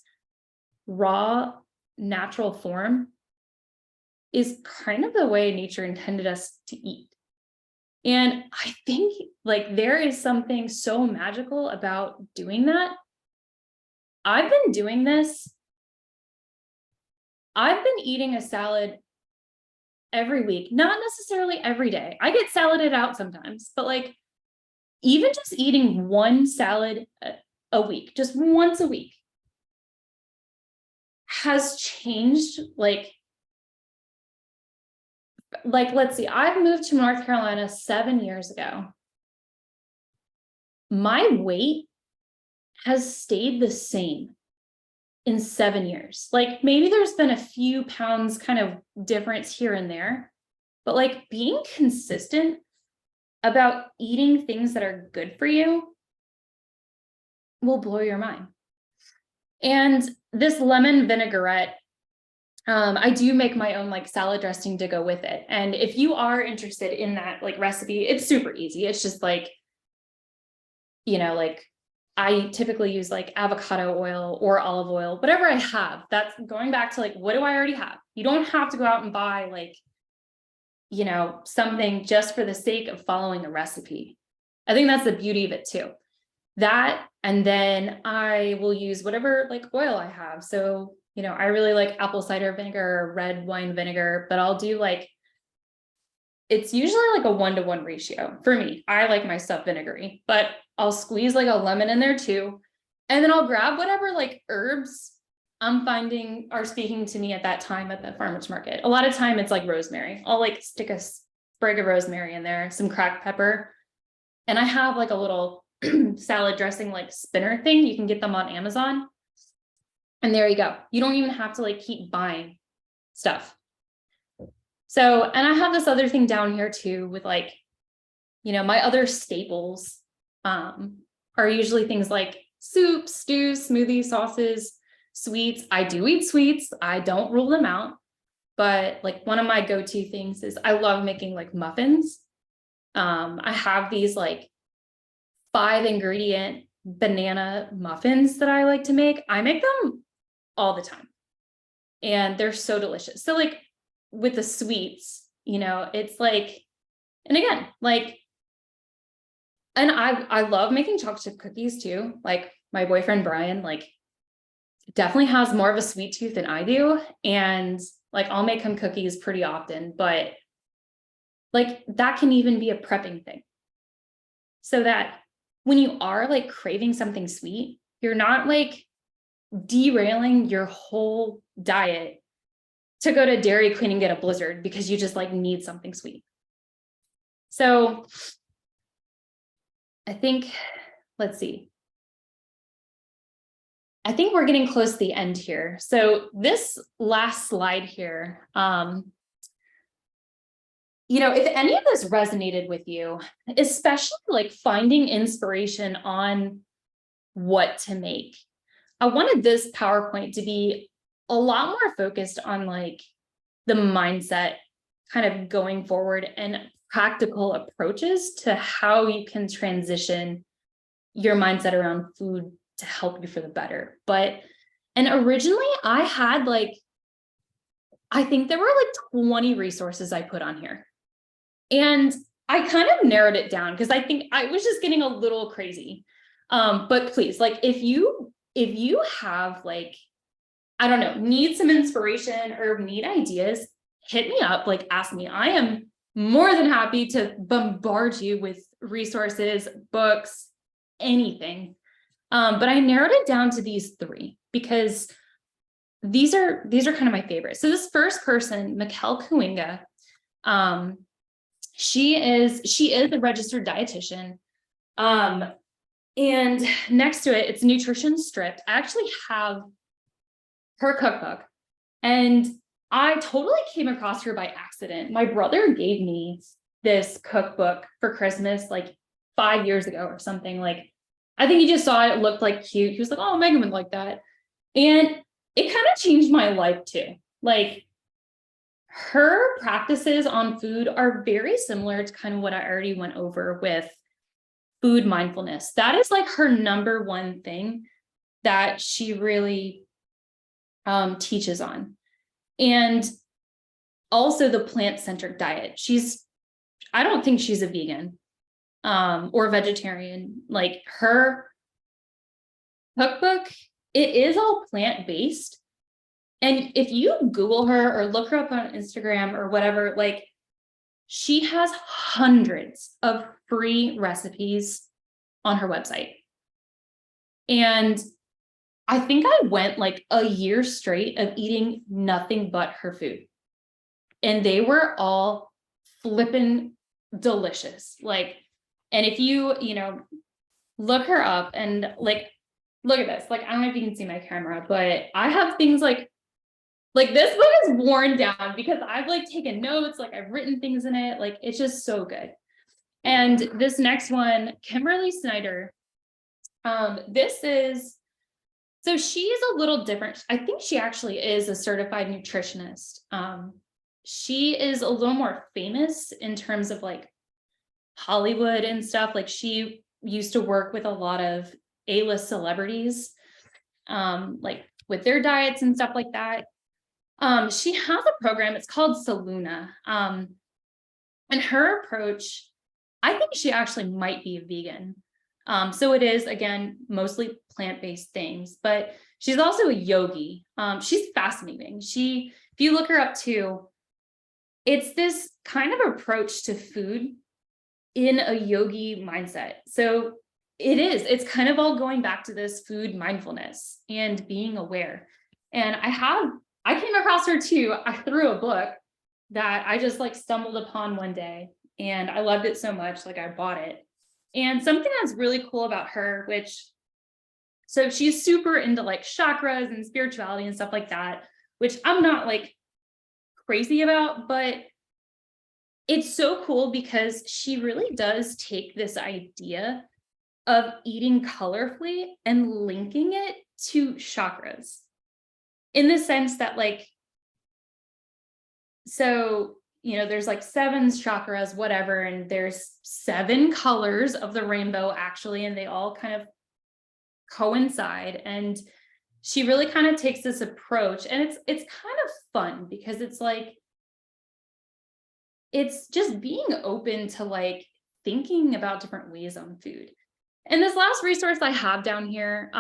raw, natural form is kind of the way nature intended us to eat. And I think there is something so magical about doing that. I've been doing this. I've been eating a salad every week, not necessarily every day. I get saladed out sometimes, but even just eating one salad a week, just once a week, has changed let's see, I've moved to North Carolina 7 years ago. My weight has stayed the same in 7 years. Maybe there's been a few pounds kind of difference here and there, but being consistent about eating things that are good for you will blow your mind. And this lemon vinaigrette, I do make my own salad dressing to go with it. And if you are interested in that recipe, it's super easy. It's just I typically use avocado oil or olive oil, whatever I have. That's going back to what do I already have? You don't have to go out and buy something just for the sake of following a recipe. I think that's the beauty of it too. That, and then I will use whatever oil I have. So I really like apple cider vinegar or red wine vinegar, but I'll do it's usually a 1-to-1 ratio for me. I like my stuff vinegary, but I'll squeeze a lemon in there too. And then I'll grab whatever herbs I'm finding are speaking to me at that time at the farmer's market. A lot of time it's like rosemary. I'll like stick a sprig of rosemary in there, some cracked pepper. And I have like a little salad dressing like spinner thing. You can get them on Amazon. And there you go. You don't even have to like keep buying stuff. So, and I have this other thing down here too with like, you know, my other staples are usually things like soups, stews, smoothies, sauces, sweets. I do eat sweets. I don't rule them out. But like one of my go-to things is I love making like muffins. I have these like 5-ingredient banana muffins that I like to make. I make them all the time. And they're so delicious. So like with the sweets, you know, it's like, and again, like, and I love making chocolate chip cookies too. Like my boyfriend, Brian, like definitely has more of a sweet tooth than I do. And like, I'll make him cookies pretty often, but like that can even be a prepping thing. So that when you are like craving something sweet, you're not like derailing your whole diet to go to Dairy Queen and get a Blizzard because you just like need something sweet. So I think, let's see. I think we're getting close to the end here. So this last slide here, you know, if any of this resonated with you, especially like finding inspiration on what to make, I wanted this PowerPoint to be a lot more focused on like the mindset kind of going forward and practical approaches to how you can transition your mindset around food to help you for the better. And originally I had like, I think there were like 20 resources I put on here. And I kind of narrowed it down because I think I was just getting a little crazy. But please, like if you have like, I don't know, need some inspiration or need ideas, hit me up, like ask me. I am more than happy to bombard you with resources, books, anything. But I narrowed it down to these 3 because these are kind of my favorites. So this first person, Mikkel Kuinga, she is a registered dietitian. And next to it, it's Nutrition Stripped. I actually have her cookbook, and I totally came across her by accident. My brother gave me this cookbook for Christmas like 5 years ago or something. Like, I think he just saw it looked like cute. He was like, oh, Megan would like that. And it kind of changed my life too. Like, her practices on food are very similar to kind of what I already went over with food mindfulness. That is like her number one thing that she really teaches on. And also the plant-centric diet. I don't think she's a vegan or vegetarian. Like her cookbook, it is all plant-based. And if you Google her or look her up on Instagram or whatever, like she has hundreds of free recipes on her website. And I think I went like a year straight of eating nothing but her food. And they were all flippin' delicious. Like, and if you look her up and like, look at this. Like, I don't know if you can see my camera, but I have things like this book is worn down because I've like taken notes, like I've written things in it. Like, it's just so good. And this next one, Kimberly Snyder, so she is a little different. I think she actually is a certified nutritionist. She is a little more famous in terms of like Hollywood and stuff. Like she used to work with a lot of A-list celebrities, like with their diets and stuff like that. She has a program, it's called Saluna. And her approach, I think she actually might be a vegan. So it is, again, mostly plant-based things, but she's also a yogi. She's fascinating. If you look her up too, it's this kind of approach to food in a yogi mindset. So it's kind of all going back to this food mindfulness and being aware. And I came across her too through a book that I just like stumbled upon one day, and I loved it so much, like I bought it. And something that's really cool about her, so she's super into like chakras and spirituality and stuff like that, which I'm not like crazy about, but it's so cool because she really does take this idea of eating colorfully and linking it to chakras, in the sense that like, so, there's like 7 chakras, whatever, and there's 7 colors of the rainbow actually, and they all kind of coincide. And she really kind of takes this approach, and it's kind of fun because it's like, it's just being open to like thinking about different ways on food. And this last resource I have down here,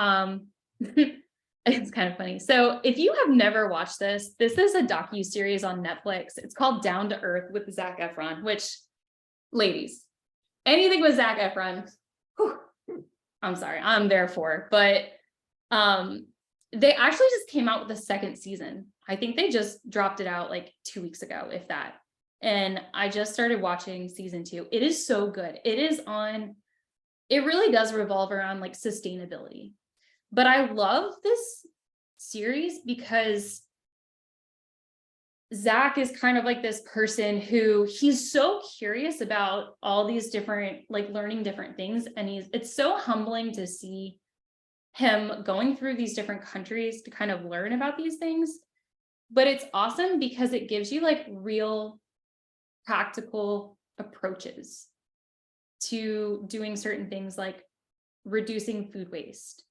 it's kind of funny. So if you have never watched this is a docu-series on Netflix. It's called Down to Earth with Zac Efron, which, ladies, anything with Zac Efron, whew, I'm sorry, I'm there for. But they actually just came out with the 2nd season. I think they just dropped it out like 2 weeks ago, if that. And I just started watching season 2. It is so good. It really does revolve around like sustainability. But I love this series because Zac is kind of like this person who he's so curious about all these different, like learning different things. And it's so humbling to see him going through these different countries to kind of learn about these things. But it's awesome because it gives you like real practical approaches to doing certain things, like reducing food waste,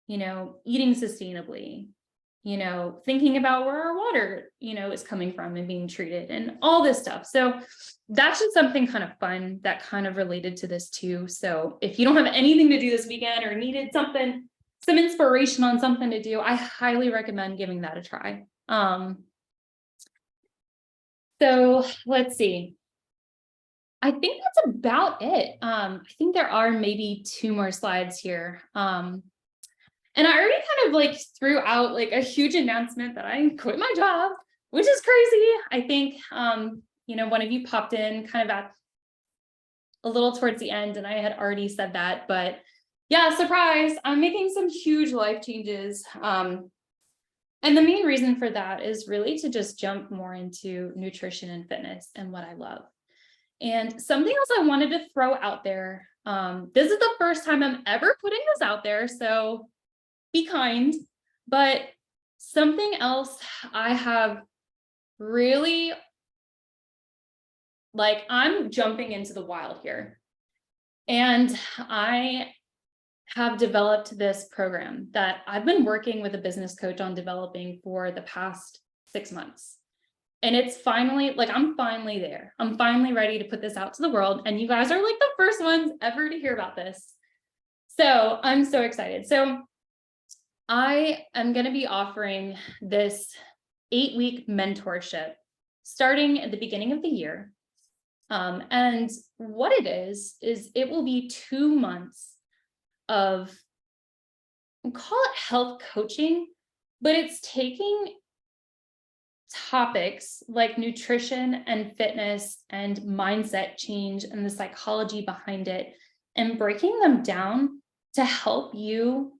eating sustainably, thinking about where our water, is coming from and being treated and all this stuff. So that's just something kind of fun that kind of related to this too. So if you don't have anything to do this weekend or needed some inspiration on something to do, I highly recommend giving that a try. So let's see. I think that's about it. I think there are maybe 2 more slides here. And I already kind of like threw out like a huge announcement that I quit my job, which is crazy. I think, one of you popped in kind of at a little towards the end, and I had already said that, but yeah, surprise, I'm making some huge life changes. And the main reason for that is really to just jump more into nutrition and fitness and what I love. And something else I wanted to throw out there. This is the first time I'm ever putting this out there, so be kind. But something else I have really, like, I'm jumping into the wild here. And I have developed this program that I've been working with a business coach on developing for the past 6 months. And it's finally, like, I'm finally there. I'm finally ready to put this out to the world. And you guys are like the first ones ever to hear about this. So I'm so excited. So I am going to be offering this 8-week mentorship starting at the beginning of the year. And what it is it will be 2 months of, we'll call it health coaching, but it's taking topics like nutrition and fitness and mindset change and the psychology behind it and breaking them down to help you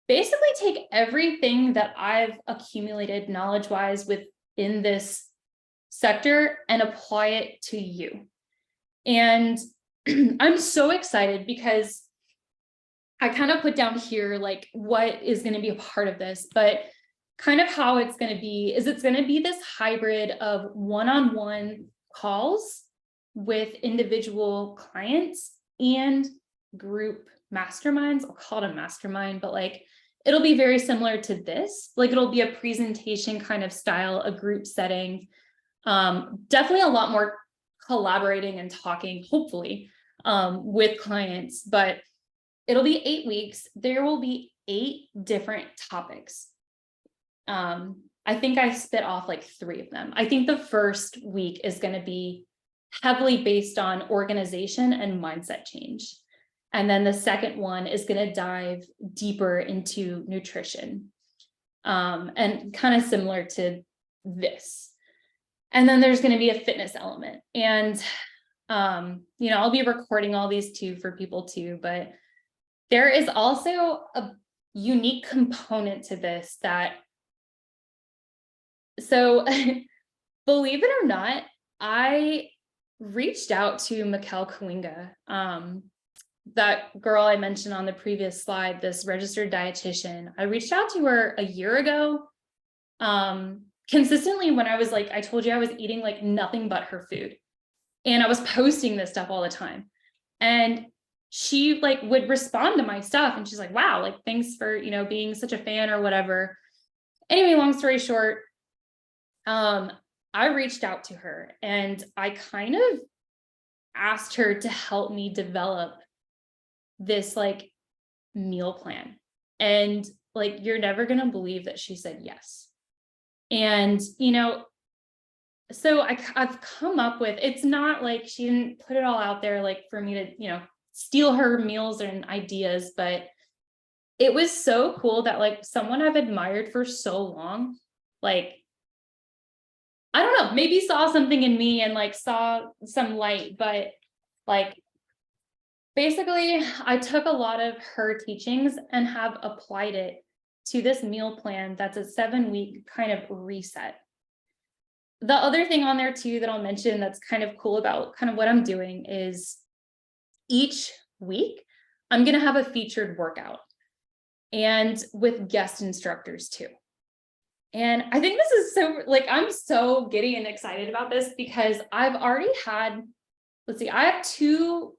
basically take everything that I've accumulated knowledge-wise within this sector and apply it to you. And I'm so excited because I kind of put down here like what is going to be a part of this, but kind of how it's going to be is it's going to be this hybrid of one-on-one calls with individual clients and group masterminds. I'll call it a mastermind, but like it'll be very similar to this. Like it'll be a presentation kind of style, a group setting. Definitely a lot more collaborating and talking, hopefully, with clients, but it'll be 8 weeks. There will be 8 different topics. I think I spit off like 3 of them. I think the first week is going to be heavily based on organization and mindset change. And then the second one is going to dive deeper into nutrition. and kind of similar to this. And then there's going to be a fitness element. And, I'll be recording all these too for people too, but there is also a unique component to this so believe it or not, I reached out to Mikkel Kawinga, that girl I mentioned on the previous slide, this registered dietitian. I reached out to her a year ago, consistently when I was like, I told you I was eating like nothing but her food. And I was posting this stuff all the time. And she like would respond to my stuff and she's like, wow, like thanks for, being such a fan or whatever. Anyway, long story short, I reached out to her and I kind of asked her to help me develop this like meal plan. And like, you're never going to believe that she said yes. And, so I've come up with, it's not like she didn't put it all out there, like for me to, steal her meals and ideas, but it was so cool that like someone I've admired for so long, like, I don't know, maybe saw something in me and like saw some light, but like, basically I took a lot of her teachings and have applied it to this meal plan. That's a 7-week kind of reset. The other thing on there too that I'll mention that's kind of cool about kind of what I'm doing is each week I'm going to have a featured workout and with guest instructors too. And I think this is so like, I'm so giddy and excited about this because I've already had, I have 2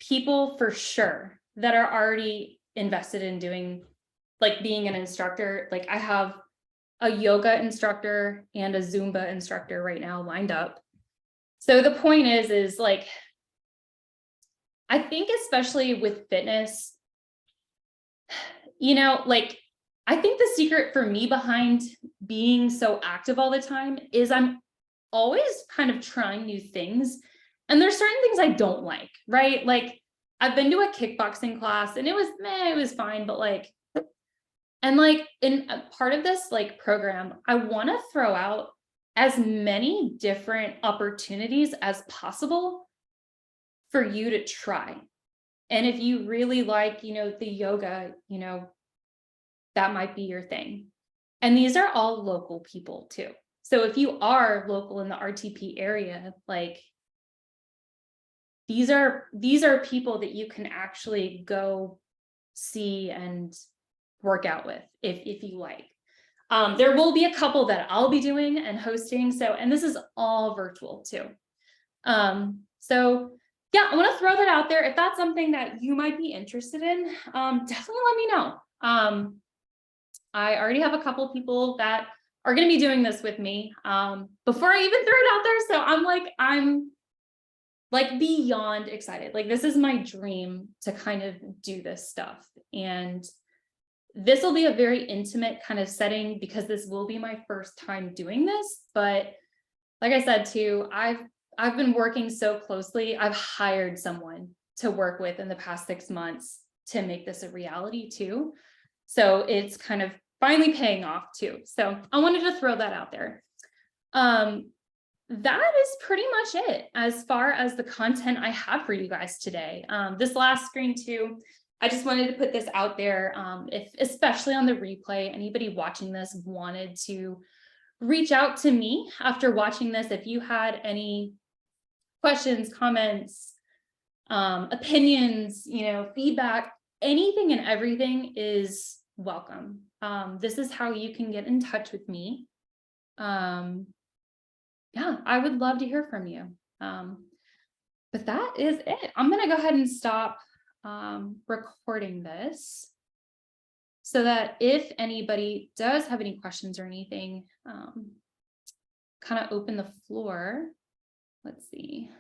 people for sure that are already invested in doing, like being an instructor. Like I have a yoga instructor and a Zumba instructor right now lined up. So the point is like, I think especially with fitness, like I think the secret for me behind being so active all the time is I'm always kind of trying new things. And there's certain things I don't like, right? Like I've been to a kickboxing class and it was fine, but like, and like in a part of this like program, I want to throw out as many different opportunities as possible for you to try. And if you really like, the yoga, that might be your thing. And these are all local people too. So if you are local in the RTP area, like these are people that you can actually go see and work out with if you like. There will be a couple that I'll be doing and hosting. And this is all virtual too. So yeah, I want to throw that out there. If that's something that you might be interested in, definitely let me know. I already have a couple people that are going to be doing this with me before I even throw it out there. So I'm like beyond excited. Like this is my dream to kind of do this stuff. And this will be a very intimate kind of setting because this will be my first time doing this. But like I said, too, I've been working so closely. I've hired someone to work with in the past 6 months to make this a reality too. So it's kind of finally paying off too. So I wanted to throw that out there. That is pretty much it as far as the content I have for you guys today. This last screen too, I just wanted to put this out there. If especially on the replay, anybody watching this wanted to reach out to me after watching this, if you had any questions, comments, opinions, feedback, anything and everything is welcome. This is how you can get in touch with me. Yeah, I would love to hear from you. But that is it. I'm going to go ahead and stop recording this so that if anybody does have any questions or anything, kind of open the floor. Let's see.